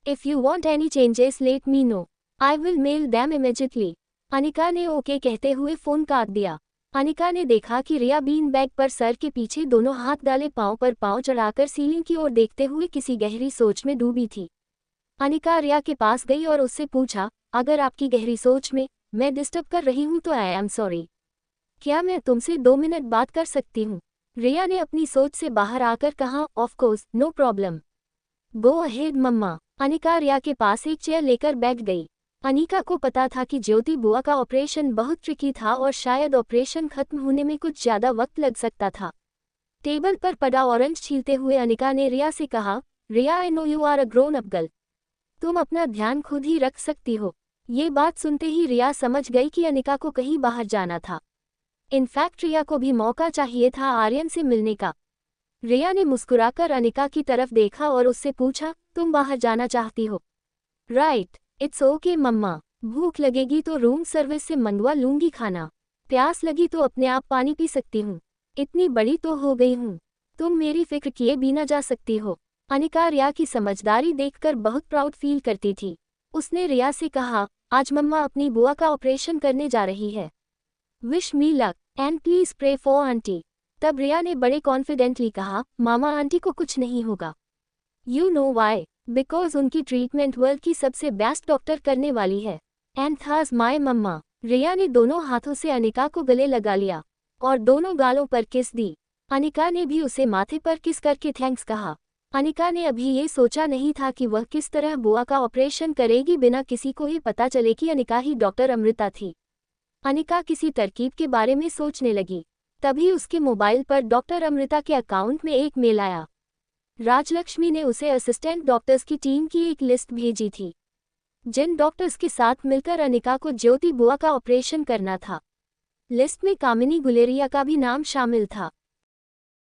If you want any changes let me know, I will mail them immediately. Anika ने ओके कहते हुए फोन काट दिया। अनिका ने देखा कि रिया बीन बैग पर सर के पीछे दोनों हाथ डाले पांव पर पांव चढ़ाकर सीलिंग की ओर देखते हुए किसी गहरी सोच में डूबी थी। अनिका रिया के पास गई और उससे पूछा, अगर आपकी गहरी सोच में मैं डिस्टर्ब कर रही हूँ तो आई एम सॉरी, क्या मैं तुमसे 2 मिनट बात कर सकती हूँ? रिया ने अपनी सोच से बाहर आकर कहा, of course, no problem, go ahead mamma. Anika Riya के पास एक चेयर लेकर बैठ गई। अनिका को पता था कि ज्योति बुआ का ऑपरेशन बहुत ट्रिकी था और शायद ऑपरेशन खत्म होने में कुछ ज्यादा वक्त लग सकता था। टेबल पर पड़ा ऑरेंज छीलते हुए अनिका ने रिया से कहा, Riya, I know you are a grown up girl, तुम अपना ध्यान खुद ही रख सकती हो। ये बात सुनते ही रिया समझ गई कि अनिका को कहीं बाहर जाना था। इनफैक्ट रिया को भी मौका चाहिए था आर्यन से मिलने का। रिया ने मुस्कुराकर अनिका की तरफ देखा और उससे पूछा, तुम बाहर जाना चाहती हो? राइट, इट्स ओके मम्मा, भूख लगेगी तो रूम सर्विस से मंगवा लूंगी खाना, प्यास लगी तो अपने आप पानी पी सकती हूँ, इतनी बड़ी तो हो गई हूँ, तुम मेरी फिक्र किए बिना जा सकती हो। अनिका रिया की समझदारी देखकर बहुत प्राउड फील करती थी। उसने रिया से कहा, आज मम्मा अपनी बुआ का ऑपरेशन करने जा रही है, wish me luck and please pray for aunty. तब रिया ने बड़े कॉन्फिडेंटली कहा, मामा आंटी को कुछ नहीं होगा। You know why? बिकॉज उनकी ट्रीटमेंट वर्ल्ड की सबसे बेस्ट डॉक्टर करने वाली है, एंड थाज माय मम्मा। रिया ने दोनों हाथों से अनिका को गले लगा लिया। और दोनों गालों पर किस दी। अनिका ने भी उसे माथे पर किस करके थैंक्स कहा। अनिका ने अभी ये सोचा नहीं था कि वह किस तरह बुआ का ऑपरेशन करेगी बिना किसी को ही पता चले कि अनिका ही डॉक्टर अमृता थी। अनिका किसी तरकीब के बारे में सोचने लगी। तभी उसके मोबाइल पर डॉक्टर अमृता के अकाउंट में एक मेल आया। राजलक्ष्मी ने उसे असिस्टेंट डॉक्टर्स की टीम की एक लिस्ट भेजी थी, जिन डॉक्टर्स के साथ मिलकर अनिका को ज्योति बुआ का ऑपरेशन करना था। लिस्ट में कामिनी गुलेरिया का भी नाम शामिल था।